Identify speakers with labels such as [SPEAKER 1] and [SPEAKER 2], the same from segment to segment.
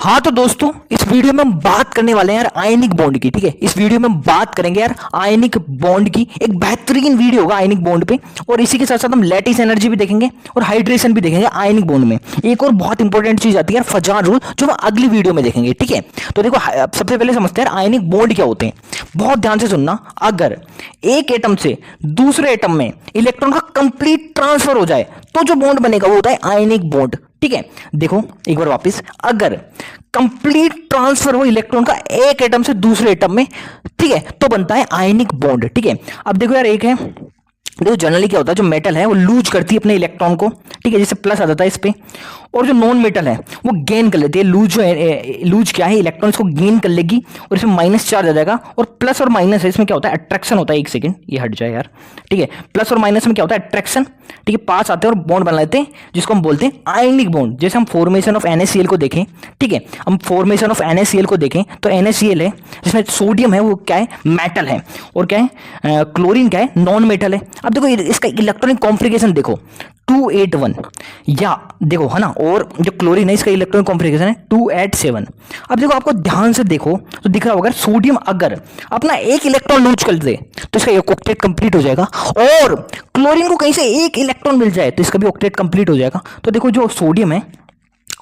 [SPEAKER 1] हाँ तो दोस्तों इस वीडियो में हम बात करने वाले हैं यार आयनिक बॉन्ड की। ठीक है, इस वीडियो में हम बात करेंगे यार आयनिक बॉन्ड की। एक बेहतरीन वीडियो होगा आयनिक बॉन्ड पे, और इसी के साथ साथ हम लैटिस एनर्जी भी देखेंगे और हाइड्रेशन भी देखेंगे आयनिक बॉन्ड में। एक और बहुत इंपॉर्टेंट चीज आती है यार फजान रूल, जो हम अगली वीडियो में देखेंगे। ठीक है, तो देखो सबसे पहले समझते हैं यार आयनिक बॉन्ड क्या होते हैं। बहुत ध्यान से सुनना, अगर एक एटम से दूसरे एटम में इलेक्ट्रॉन का कंप्लीट ट्रांसफर हो जाए तो जो बॉन्ड बनेगा वो होता है आयनिक बॉन्ड। ठीक है, देखो एक बार वापस, अगर कंप्लीट ट्रांसफर हो इलेक्ट्रॉन का एक एटम से दूसरे एटम में, ठीक है, तो बनता है आयनिक बॉन्ड। ठीक है, अब देखो यार एक है, देखो जनरली क्या होता है, जो मेटल है वो लूज करती है अपने इलेक्ट्रॉन को। ठीक है, जैसे प्लस आ जाता है इस पे, और जो नॉन मेटल है वो गेन कर लेती है। लूज जो है, लूज क्या है, इलेक्ट्रॉन इसको गेन कर लेगी और इसमें माइनस चार्ज आ जाएगा। और प्लस और माइनस है, इसमें क्या होता है, अट्रैक्शन होता है। एक सेकंड ये हट जाए यार। ठीक है, प्लस और माइनस में क्या होता है, अट्रैक्शन। ठीक है, पास आते हैं और बॉन्ड बना लेते हैं, जिसको हम बोलते हैं आयनिक बॉन्ड। जैसे हम फॉर्मेशन ऑफ NaCl को देखें, ठीक है, हम फॉर्मेशन ऑफ NaCl को देखें तो NaCl है जिसमें सोडियम है वो क्या है, मेटल है, और क्या है, क्लोरीन क्या है, नॉन मेटल है। अब देखो इसका इलेक्ट्रॉनिक कॉन्फ़िगरेशन देखो 281, या देखो है ना, और जो क्लोरीन है इसका इलेक्ट्रॉनिक कॉन्फ़िगरेशन है 287। अब देखो आपको ध्यान से देखो तो दिख रहा होगा, सोडियम अगर अपना एक इलेक्ट्रॉन लूज कर दे तो इसका एक ऑक्टेट कंप्लीट हो जाएगा, और क्लोरीन को कहीं से एक इलेक्ट्रॉन मिल जाए तो इसका भी ऑक्टेट कंप्लीट हो जाएगा। तो देखो जो सोडियम है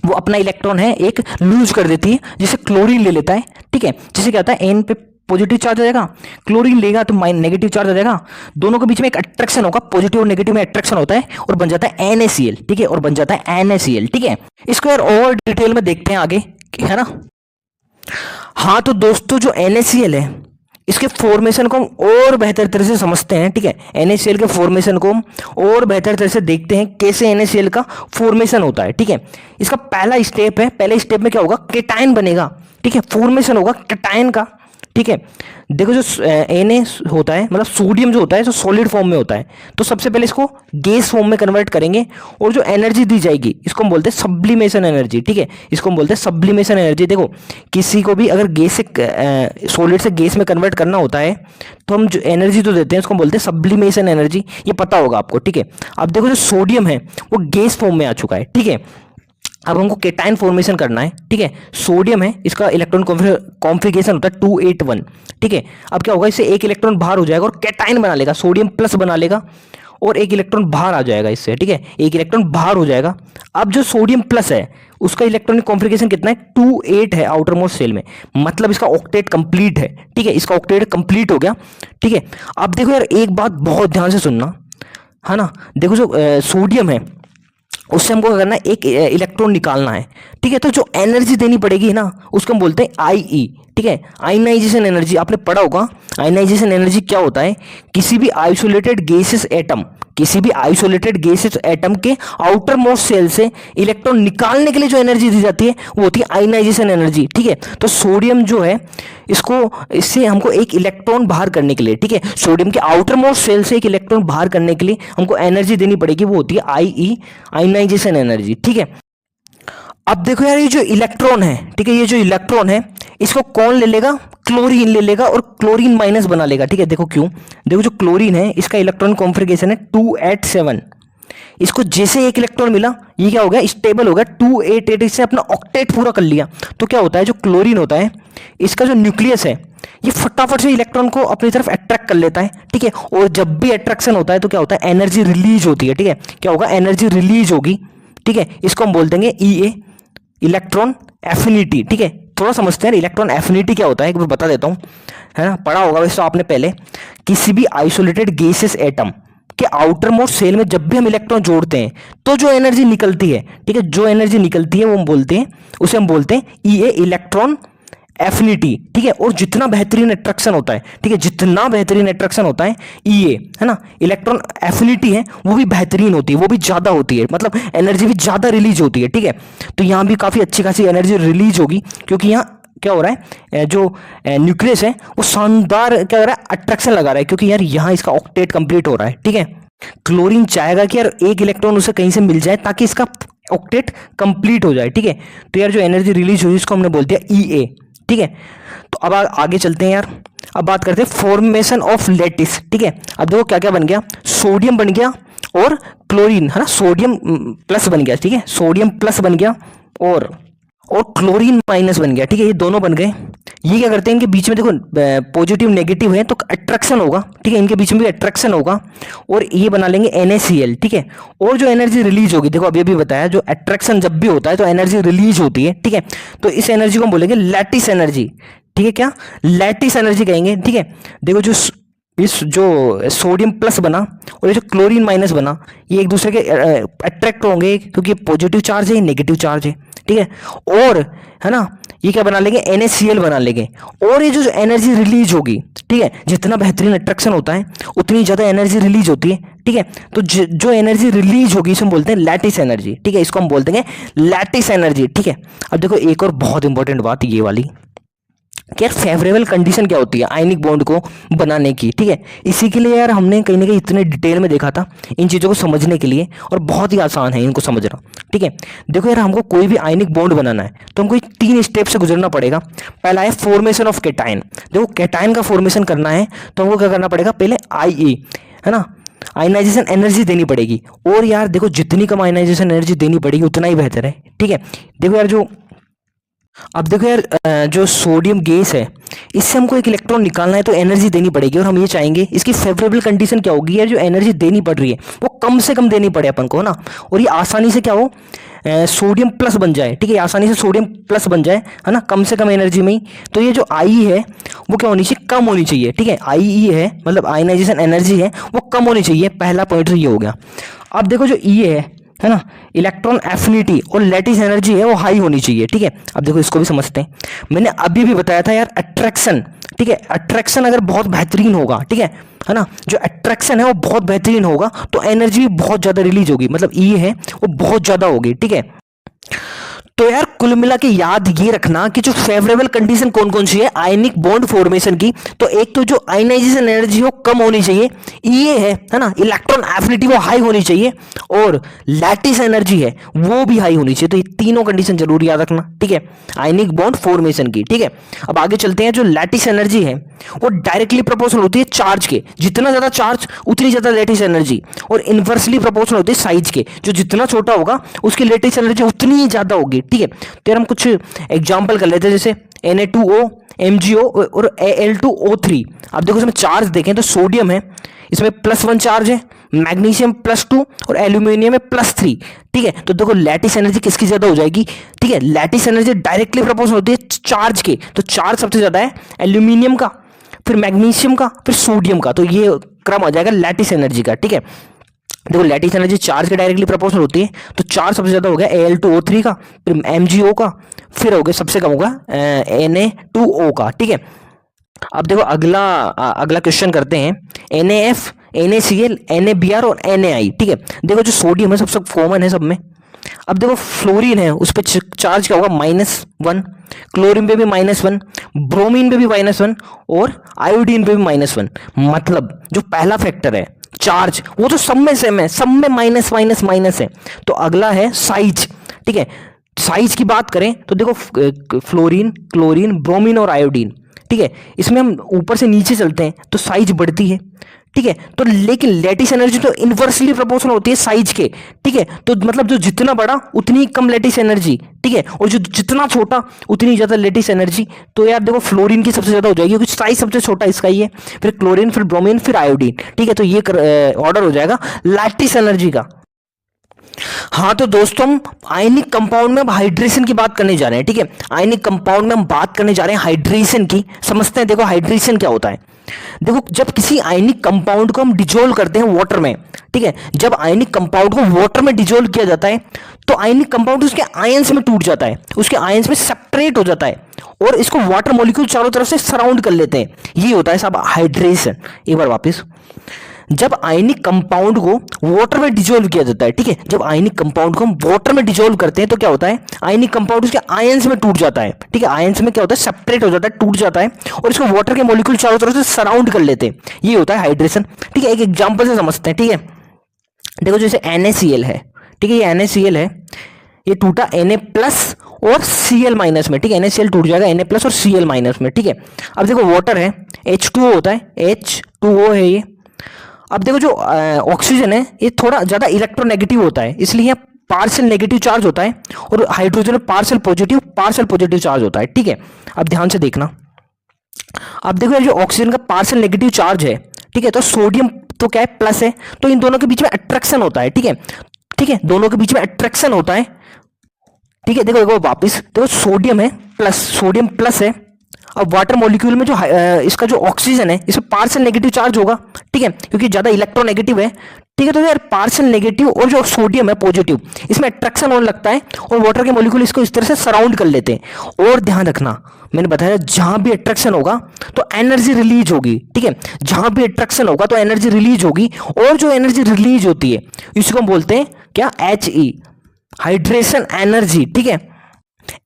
[SPEAKER 1] वो अपना इलेक्ट्रॉन है एक लूज कर देती है, जिसे क्लोरीन ले लेता है। ठीक है, जिसे क्या होता है, एन पे पॉजिटिव चार्ज आ जाएगा, क्लोरीन लेगा तो नेगेटिव चार्ज आ जाएगा, दोनों के बीच में एक अट्रैक्शन होगा, पॉजिटिव और नेगेटिव में अट्रैक्शन होता है और बन जाता है NaCl। ठीक है, और बन जाता है NaCl। ठीक है, इसको यार और डिटेल में देखते हैं आगे, है ना। हाँ तो दोस्तों जो NaCl है इसके फॉर्मेशन को हम और बेहतर तरह से समझते हैं। ठीक है, NaCl के फॉर्मेशन को हम और बेहतर तरह से देखते हैं, कैसे NaCl का फॉर्मेशन होता है। ठीक है, इसका पहला स्टेप है, पहले स्टेप में क्या होगा, केटायन बनेगा। ठीक है, फॉर्मेशन होगा केटायन का। ठीक है, देखो जो Na होता है, मतलब सोडियम जो होता है, जो सॉलिड फॉर्म में होता है, तो सबसे पहले इसको गैस फॉर्म में कन्वर्ट करेंगे, और जो एनर्जी दी जाएगी इसको हम बोलते हैं सब्लिमेशन एनर्जी। ठीक है, इसको हम बोलते हैं सब्लिमेशन एनर्जी। देखो किसी को भी अगर गैस से सॉलिड से गैस में कन्वर्ट करना होता है तो हम जो एनर्जी तो देते हैं उसको हम बोलते हैं सब्लिमेशन एनर्जी, ये पता होगा आपको। ठीक है, अब देखो जो सोडियम है वो गैस फॉर्म में आ चुका है। ठीक है, अब हमको केटायन फॉर्मेशन करना है। ठीक है, सोडियम है, इसका इलेक्ट्रॉन कॉन्फ़िगरेशन होता है 281। ठीक है, अब क्या होगा, इससे एक इलेक्ट्रॉन बाहर हो जाएगा और केटायन बना लेगा, सोडियम प्लस बना लेगा, और एक इलेक्ट्रॉन बाहर आ जाएगा इससे। ठीक है, एक इलेक्ट्रॉन बाहर हो जाएगा। अब जो सोडियम प्लस है उसका इलेक्ट्रॉनिक कॉन्फ़िगरेशन कितना है, 28 है आउटर मोस्ट शेल में, मतलब इसका ऑक्टेट कंप्लीट है। ठीक है, इसका ऑक्टेट कंप्लीट हो गया। ठीक है, अब देखो यार एक बात बहुत ध्यान से सुनना, है ना। देखो जो सोडियम है उससे हमको करना है, एक इलेक्ट्रॉन निकालना है। ठीक है, तो जो एनर्जी देनी पड़ेगी ना उसको हम बोलते हैं IE। ठीक है, आयनाइजेशन एनर्जी आपने पढ़ा होगा। आयनाइजेशन एनर्जी क्या होता है, किसी भी आइसोलेटेड गैसेस एटम, किसी भी आइसोलेटेड गैसेस एटम के आउटर मोस्ट सेल से इलेक्ट्रॉन निकालने के लिए जो एनर्जी दी जाती है वो होती है आयनाइजेशन एनर्जी। ठीक है, तो सोडियम जो है इससे हमको एक इलेक्ट्रॉन बाहर करने के लिए, ठीक है, सोडियम के आउटर मोस्ट सेल से एक इलेक्ट्रॉन बाहर करने के लिए हमको एनर्जी देनी पड़ेगी, वो होती है IE, आयनाइजेशन एनर्जी। ठीक है, अब देखो यार ये जो इलेक्ट्रॉन है, ठीक है, ये जो इलेक्ट्रॉन है इसको कौन ले लेगा, क्लोरीन ले लेगा और क्लोरीन माइनस बना लेगा। ठीक है, देखो क्यों, देखो जो क्लोरीन है इसका इलेक्ट्रॉन कॉन्फ़िगरेशन है 287, इसको जैसे एक इलेक्ट्रॉन मिला ये क्या हो गया, स्टेबल हो गया 288, इससे अपना ऑक्टेट पूरा कर लिया। तो क्या होता है, जो क्लोरीन होता है इसका जो न्यूक्लियस है ये फटाफट से इलेक्ट्रॉन को अपनी तरफ अट्रैक्ट कर लेता है। ठीक है, और जब भी अट्रैक्शन होता है तो क्या होता है, एनर्जी रिलीज होती है। ठीक है, क्या होगा, एनर्जी रिलीज होगी। ठीक है, इसको हम बोल देंगे EA, इलेक्ट्रॉन एफिनिटी। ठीक है, थोड़ा समझते हैं इलेक्ट्रॉन एफिनिटी क्या होता है, एक बार बता देता हूँ, है ना, पढ़ा होगा वैसे तो आपने पहले। किसी भी आइसोलेटेड गैसेस एटम के आउटर मोस्ट सेल में जब भी हम इलेक्ट्रॉन जोड़ते हैं तो जो एनर्जी निकलती है, ठीक है, जो एनर्जी निकलती है वो हम बोलते हैं, उसे हम बोलते हैं EA, इलेक्ट्रॉन एफिनिटी। ठीक है, और जितना बेहतरीन अट्रैक्शन होता है, ठीक है, जितना बेहतरीन अट्रैक्शन होता है EA, है ना, इलेक्ट्रॉन एफिनिटी है, वो भी बेहतरीन होती है, वो भी ज़्यादा होती है, मतलब एनर्जी भी ज़्यादा रिलीज होती है। ठीक है, तो यहाँ भी काफ़ी अच्छी खासी एनर्जी रिलीज होगी, क्योंकि यहाँ क्या हो रहा है, जो न्यूक्लियस है वो शानदार क्या हो रहा है, अट्रैक्शन लगा रहा है, क्योंकि यार यहाँ इसका ऑक्टेट कंप्लीट हो रहा है। ठीक है, क्लोरीन चाहेगा कि यार एक इलेक्ट्रॉन उसे कहीं से मिल जाए ताकि इसका ऑक्टेट कंप्लीट हो जाए। ठीक है, तो यार जो एनर्जी रिलीज हुई इसको हमने बोल दिया EA। ठीक है, तो अब आगे चलते हैं यार, अब बात करते हैं फॉर्मेशन ऑफ लैटिस। ठीक है, अब देखो क्या क्या बन गया, सोडियम बन गया और क्लोरीन, है ना, सोडियम प्लस बन गया। ठीक है, सोडियम प्लस बन गया, और क्लोरीन माइनस बन गया, ठीक है, ये दोनों बन गए। ये क्या करते हैं, इनके बीच में देखो पॉजिटिव नेगेटिव है तो अट्रैक्शन होगा, ठीक है, इनके बीच में भी अट्रैक्शन होगा और ये बना लेंगे NaCl, ठीक है। और जो एनर्जी रिलीज होगी, देखो अभी अभी बताया, जो अट्रैक्शन जब भी होता है तो एनर्जी रिलीज होती है, ठीक है। तो इस एनर्जी को हम बोलेंगे लैटिस एनर्जी, ठीक है, क्या लैटिस एनर्जी कहेंगे, ठीक है। देखो जो इस जो सोडियम प्लस बना और ये जो क्लोरीन माइनस बना, ये एक दूसरे के अट्रैक्ट होंगे क्योंकि पॉजिटिव चार्ज है, नेगेटिव चार्ज है, ठीक है। और है ना, ये क्या बना लेंगे, NaCl बना लेंगे। और ये जो एनर्जी रिलीज होगी, ठीक है, जितना बेहतरीन अट्रैक्शन होता है उतनी ज्यादा एनर्जी रिलीज होती है, ठीक है। तो जो एनर्जी रिलीज होगी इसे हम बोलते हैं लैटिस एनर्जी, ठीक है, इसको हम बोलते हैं लैटिस एनर्जी, ठीक है। अब देखो एक और बहुत इंपॉर्टेंट बात ये वाली कि यार फेवरेबल कंडीशन क्या होती है आयनिक बॉन्ड को बनाने की, ठीक है। इसी के लिए यार हमने कहीं ना कहीं इतने डिटेल में देखा था इन चीज़ों को समझने के लिए, और बहुत ही आसान है इनको समझना, ठीक है। देखो यार हमको कोई भी आयनिक बॉन्ड बनाना है तो हमको 3 स्टेप से गुजरना पड़ेगा। पहला है फॉर्मेशन ऑफ कैटायन। देखो कैटायन का फॉर्मेशन करना है तो हमको क्या करना पड़ेगा, पहले IE, है ना, आयनाइजेशन एनर्जी देनी पड़ेगी। और यार देखो जितनी कम आयनाइजेशन एनर्जी देनी पड़ेगी उतना ही बेहतर है, ठीक है। देखो यार अब देखो यार जो सोडियम गैस है इससे हमको एक इलेक्ट्रॉन निकालना है तो एनर्जी देनी पड़ेगी, और हम ये चाहेंगे इसकी फेवरेबल कंडीशन क्या होगी, यार जो एनर्जी देनी पड़ रही है वो कम से कम देनी पड़े अपन को, ना, और ये आसानी से क्या हो, सोडियम प्लस बन जाए, ठीक है, आसानी से सोडियम प्लस बन जाए, है ना, कम से कम एनर्जी में ही। तो ये जो IE है वो क्या होनी चाहिए, कम होनी चाहिए, ठीक है। IE है मतलब आयनाइजेशन एनर्जी है वो कम होनी चाहिए, पहला पॉइंट ये हो गया। अब देखो जो E है ना, इलेक्ट्रॉन एफिनिटी और लैटिस एनर्जी है वो हाई होनी चाहिए, ठीक है। अब देखो इसको भी समझते हैं, मैंने अभी भी बताया था यार अट्रैक्शन, ठीक है, अट्रैक्शन अगर बहुत बेहतरीन होगा, ठीक है ना, जो अट्रैक्शन है वो बहुत बेहतरीन होगा तो एनर्जी भी बहुत ज्यादा रिलीज होगी, मतलब E है वो बहुत ज्यादा होगी, ठीक है। तो यार कुल मिला के याद ये रखना कि जो फेवरेबल कंडीशन कौन कौन सी है आयनिक बॉन्ड फॉर्मेशन की, तो एक तो जो आयनाइजेशन एनर्जी हो कम होनी चाहिए, ये है ना, इलेक्ट्रॉन एफिनिटी वो हाई होनी चाहिए, और लैटिस एनर्जी है वो भी हाई होनी चाहिए। तो ये तीनों कंडीशन जरूर याद रखना, ठीक है, आयनिक बॉन्ड फॉर्मेशन की, ठीक है। अब आगे चलते हैं, जो लैटिस एनर्जी है वो डायरेक्टली प्रोपोर्शनल होती है चार्ज के, जितना ज्यादा चार्ज उतनी ज्यादा लैटिस एनर्जी, और इनवर्सली प्रोपोर्शनल होती है साइज के, जो जितना छोटा होगा उसकी लैटिस एनर्जी उतनी ही ज्यादा होगी, ठीक है। तो यार हम कुछ एग्जांपल कर लेते हैं, जैसे Na2O, MgO और Al2O3। अब देखो इसमें चार्ज देखें तो सोडियम है, इसमें +1 चार्ज है, मैग्नीशियम +2 और एल्यूमिनियम में +3, ठीक है। तो देखो लैटिस एनर्जी किसकी ज्यादा हो जाएगी, ठीक है, लैटिस एनर्जी डायरेक्टली प्रोपोर्शनल होती है चार्ज के, तो चार्ज सबसे ज्यादा है एल्यूमिनियम का, फिर मैग्नीशियम का, फिर सोडियम का, तो ये क्रम आ जाएगा लैटिस एनर्जी का, ठीक है। देखो लैटिस एनर्जी चार्ज के डायरेक्टली प्रोपोर्शनल होती है, तो चार्ज सबसे ज्यादा हो गया Al2O3 का, फिर MgO का, फिर हो गया सबसे कम होगा Na2O का, ठीक है। अब देखो अगला क्वेश्चन करते हैं, NaF, NaCl, NaBr और Na, ठीक है। देखो जो सोडियम है सबसे कॉमन है सब में। अब देखो फ्लोरीन है उस पर चार्ज क्या होगा, -1, क्लोरीन पे भी -1, ब्रोमीन पे भी -1 और आयोडीन पे भी -1। मतलब जो पहला फैक्टर है चार्ज वो तो सब में सेम है, सब में माइनस माइनस माइनस है। तो अगला है साइज, ठीक है। साइज की बात करें तो देखो फ्लोरीन, क्लोरीन, ब्रोमीन और आयोडीन, ठीक है, इसमें हम ऊपर से नीचे चलते हैं तो साइज बढ़ती है, ठीक है। तो लेकिन लैटिस एनर्जी तो इनवर्सली प्रोपोर्शनल होती है साइज के, ठीक है। तो मतलब जो जितना बड़ा उतनी कम लैटिस एनर्जी, ठीक है, और जो जितना छोटा उतनी ज्यादा लैटिस एनर्जी। तो यार देखो फ्लोरीन की सबसे ज्यादा हो जाएगी क्योंकि साइज सबसे छोटा इसका ही है, फिर क्लोरीन, फिर ब्रोमीन, फिर आयोडीन, ठीक है। तो ये ऑर्डर हो जाएगा लैटिस एनर्जी का। हाँ तो दोस्तों हम आयनिक कंपाउंड में अब हाइड्रेशन की बात करने जा रहे हैं, ठीक है। आयनिक कंपाउंड में हम बात करने जा रहे हैं हाइड्रेशन की। समझते हैं, देखो हाइड्रेशन क्या होता है। देखो जब किसी आयनिक कंपाउंड को हम डिजोल्व करते हैं वाटर में, ठीक है, जब आयनिक कंपाउंड को वाटर में डिजोल्व किया जाता है तो आयनिक कंपाउंड उसके आयंस में टूट जाता है, उसके आयंस में सेपरेट हो जाता है और इसको वाटर मॉलिक्यूल चारों तरफ से सराउंड कर लेते हैं। ये होता है साहब हाइड्रेशन। एक बार वापस, जब आयनिक कंपाउंड को वाटर में डिजोल्व किया जाता है, ठीक है, जब आयनिक कंपाउंड को हम वाटर में डिजोल्व करते हैं तो क्या होता है, आयनिक कंपाउंड उसके आयंस में टूट जाता है, ठीक है, आयंस में क्या होता है, सेपरेट हो जाता है, टूट जाता है और इसको वाटर के मॉलिक्यूल चारों तरफ से सराउंड कर लेते हैं। ये होता है हाइड्रेशन, ठीक है। एक एग्जांपल से समझते हैं, ठीक है। देखो जैसे NaCl है, ठीक है, ये NaCl है, ये टूटा Na+ और Cl- में, ठीक है, NaCl टूट जाएगा Na+ और Cl- में, ठीक है। अब देखो वाटर है, H2O होता है, H2O है ये। अब देखो जो ऑक्सीजन है ये थोड़ा ज्यादा इलेक्ट्रोनेगेटिव होता है, इसलिए पार्शियल नेगेटिव चार्ज होता है और हाइड्रोजन में पार्शियल पॉजिटिव चार्ज होता है। ठीक है, अब ध्यान से देखना। अब देखो यार, जो ऑक्सीजन का पार्शियल नेगेटिव चार्ज है, ठीक है, तो सोडियम तो क्या है, प्लस है, तो इन दोनों के बीच में अट्रैक्शन होता है। ठीक है, ठीक है, दोनों के बीच में अट्रैक्शन होता है। ठीक है, देखो देखो वापस देखो, सोडियम प्लस है। अब वाटर मॉलिक्यूल में जो इसका जो ऑक्सीजन है, इसमें पार्शियल नेगेटिव चार्ज होगा। ठीक है, क्योंकि ज्यादा इलेक्ट्रोनेगेटिव है। ठीक है, तो यार पार्शियल नेगेटिव और जो सोडियम है पॉजिटिव, इसमें अट्रैक्शन होने लगता है और वाटर के मॉलिक्यूल इसको इस तरह से सराउंड कर लेते हैं। और ध्यान रखना, मैंने बताया जहां भी अट्रैक्शन होगा तो एनर्जी रिलीज होगी। ठीक है, जहां भी अट्रैक्शन होगा तो एनर्जी रिलीज होगी, और जो एनर्जी रिलीज होती है इसको हम बोलते हैं क्या, HE, हाइड्रेशन एनर्जी। ठीक है,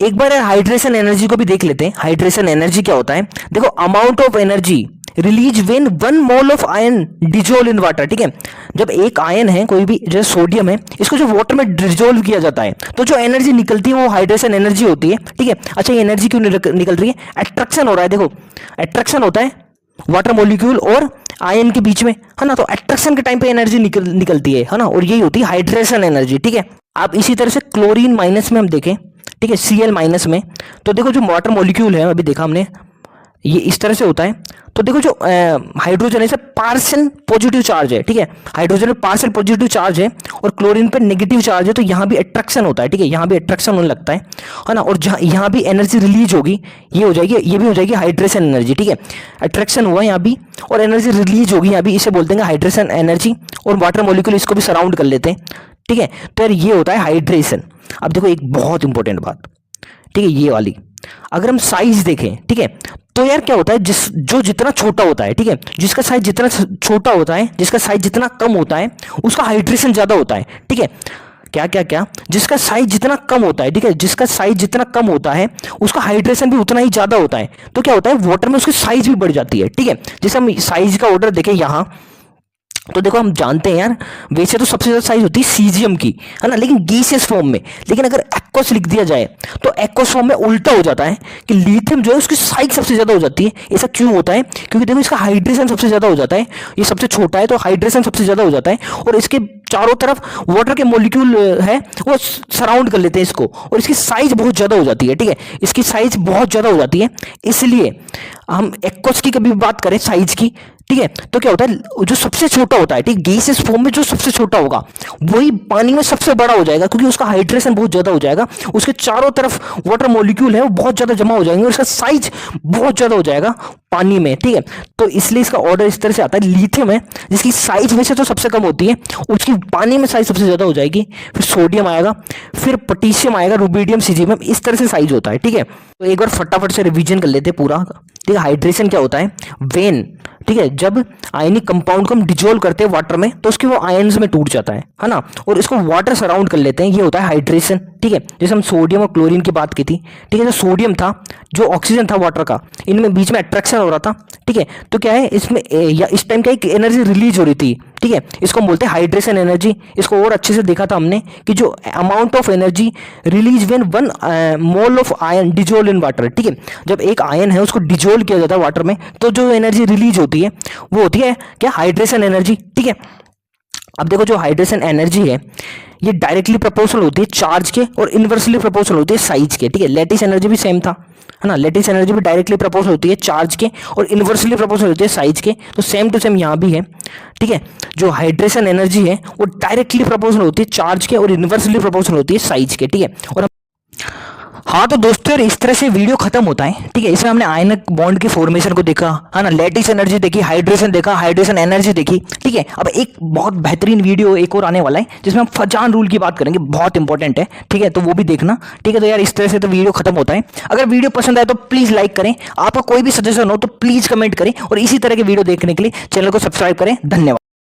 [SPEAKER 1] एक बार हाइड्रेशन एनर्जी को भी देख लेते हैं। हाइड्रेशन एनर्जी क्या होता है, देखो, amount of energy release when 1 mole of ion dissolve in water. ठीक है, जब एक आयन है, कोई भी, जैसे सोडियम है, इसको जो वाटर में डिजोल्व किया जाता है तो जो एनर्जी निकलती है वो हाइड्रेशन एनर्जी होती है। ठीक है, अच्छा, ये एनर्जी क्यों निकल रही है, अट्रैक्शन हो रहा है। देखो, अट्रैक्शन होता है वाटर मॉलिक्यूल और आयन के बीच में, है ना, तो अट्रैक्शन के टाइम पे एनर्जी निकलती है ना, और यही होती है हाइड्रेशन एनर्जी। ठीक है, आप इसी तरह से क्लोरीन माइनस में हम देखें, ठीक है, Cl माइनस में, तो देखो जो वाटर मॉलिक्यूल है, अभी देखा हमने, ये इस तरह से होता है। तो देखो जो हाइड्रोजन है, पार्शियल पॉजिटिव चार्ज है। ठीक है, हाइड्रोजन में पार्शियल पॉजिटिव चार्ज है और क्लोरीन पे नेगेटिव चार्ज है, तो यहाँ भी अट्रैक्शन होता है। ठीक है, यहाँ भी अट्रैक्शन होने लगता है ना, और जहाँ यहाँ भी एनर्जी रिलीज होगी, ये हो जाएगी, ये भी हो जाएगी हाइड्रेशन एनर्जी। ठीक है, अट्रैक्शन हुआ यहाँ भी और एनर्जी रिलीज होगी यहाँ भी, इसे बोलते हैं हाइड्रेशन एनर्जी, और वाटर मॉलिक्यूल इसको भी सराउंड कर लेते हैं। ठीक है, तो यार ये होता है हाइड्रेशन। अब देखो एक बहुत इंपॉर्टेंट बात, ठीक है, ये वाली, अगर हम साइज देखें, ठीक है, तो यार क्या होता है, जो जितना छोटा होता है, ठीक है, जिसका साइज जितना छोटा होता है, जिसका साइज जितना कम होता है, उसका हाइड्रेशन ज्यादा होता है। ठीक है, क्या क्या क्या, जिसका साइज जितना कम होता है, ठीक है, जिसका साइज जितना कम होता है उसका हाइड्रेशन भी उतना ही ज्यादा होता है। तो क्या होता है, वाटर में उसकी साइज भी बढ़ जाती है। ठीक है, जैसे हम साइज का ऑर्डर देखें यहाँ, तो देखो हम जानते हैं यार, वैसे तो सबसे ज्यादा साइज होती है सीजियम की, है ना, लेकिन गैसियस फॉर्म में, लेकिन अगर एक्वस लिख दिया जाए तो एक्वस फॉर्म में उल्टा हो जाता है कि लिथियम जो है उसकी साइज सबसे ज्यादा हो जाती है। ऐसा क्यों होता है, क्योंकि देखो इसका हाइड्रेशन सबसे ज्यादा हो जाता है, ये सबसे छोटा है तो हाइड्रेशन सबसे ज्यादा हो जाता है, और इसके चारों तरफ वाटर के मॉलिक्यूल है वो सराउंड कर लेते हैं इसको, और इसकी साइज बहुत ज्यादा हो जाती है। ठीक है, इसकी साइज बहुत ज्यादा हो जाती है, इसलिए हम एक्वस की कभी बात करें साइज की, ठीक है, तो क्या होता है, जो सबसे छोटा होता है, ठीक, गैसियस फॉर्म में जो सबसे छोटा होगा वही पानी में सबसे बड़ा हो जाएगा, क्योंकि उसका हाइड्रेशन बहुत ज्यादा हो जाएगा, उसके चारों तरफ वाटर मॉलिक्यूल है वो बहुत ज्यादा जमा हो जाएंगे और इसका साइज बहुत ज्यादा हो जाएगा पानी में। ठीक है, तो इसलिए इसका ऑर्डर इस तरह से आता है। लिथियम है जिसकी साइज वैसे तो सबसे कम होती है, उसकी पानी में साइज सबसे ज्यादा हो जाएगी, फिर सोडियम आएगा, फिर पोटेशियम आएगा, रुबिडियम, सीजियम, इस तरह से साइज होता है। ठीक है, तो एक बार फटाफट से रिवीजन कर लेते हैं पूरा। ठीक है, हाइड्रेशन क्या होता है, वेन, ठीक है, जब आयनिक कंपाउंड को हम डिजोल्व करते हैं वाटर में तो उसके वो आयन्स में टूट जाता है ना, और इसको वाटर सराउंड कर लेते हैं, ये होता है हाइड्रेशन। ठीक है, जैसे हम सोडियम और क्लोरीन की बात की थी, ठीक है, जो सोडियम था, जो ऑक्सीजन था वाटर का, इनमें बीच में अट्रैक्शन हो रहा था। ठीक है, तो क्या है इसमें या इस टाइम क्या एक एनर्जी रिलीज हो रही थी। ठीक है, इसको हम बोलते हैं हाइड्रेशन एनर्जी। इसको और अच्छे से देखा था हमने कि जो amount of energy release when 1 mole of ion dissolve in water. ठीक है, जब एक आयन है उसको डिजोल्व किया जाता है वाटर में तो जो एनर्जी रिलीज होती है वो होती है क्या, हाइड्रेशन एनर्जी। ठीक है, अब देखो जो हाइड्रेशन एनर्जी है ये डायरेक्टली प्रोपोर्शनल होती है चार्ज के और इनवर्सली प्रोपोर्शनल होती है साइज के। ठीक है, लैटिस एनर्जी भी सेम था, है ना, लैटिस एनर्जी भी डायरेक्टली प्रोपोर्शनल होती है चार्ज के और इनवर्सली प्रोपोर्शनल होती है साइज के, तो सेम टू सेम यहाँ भी है। ठीक है, जो हाइड्रेशन एनर्जी है वो डायरेक्टली प्रोपोर्शनल होती है चार्ज के और इनवर्सली प्रोपोर्शनल होती है साइज के। ठीक है, और हाँ तो दोस्तों इस तरह से वीडियो खत्म होता है। ठीक है, इसमें हमने आयनिक बॉन्ड की फॉर्मेशन को देखा, है ना, लैटिस एनर्जी देखी, हाइड्रेशन देखा, हाइड्रेशन एनर्जी देखी। ठीक है, अब एक बहुत बेहतरीन वीडियो एक और आने वाला है जिसमें हम फजान रूल की बात करेंगे, बहुत इंपॉर्टेंट है। ठीक है, तो वो भी देखना। ठीक है, तो यार इस तरह से तो वीडियो खत्म होता है। अगर वीडियो पसंद आए तो प्लीज लाइक करें, आपका कोई भी सजेशन हो तो प्लीज कमेंट करें, और इसी तरह के वीडियो देखने के लिए चैनल को सब्सक्राइब करें। धन्यवाद।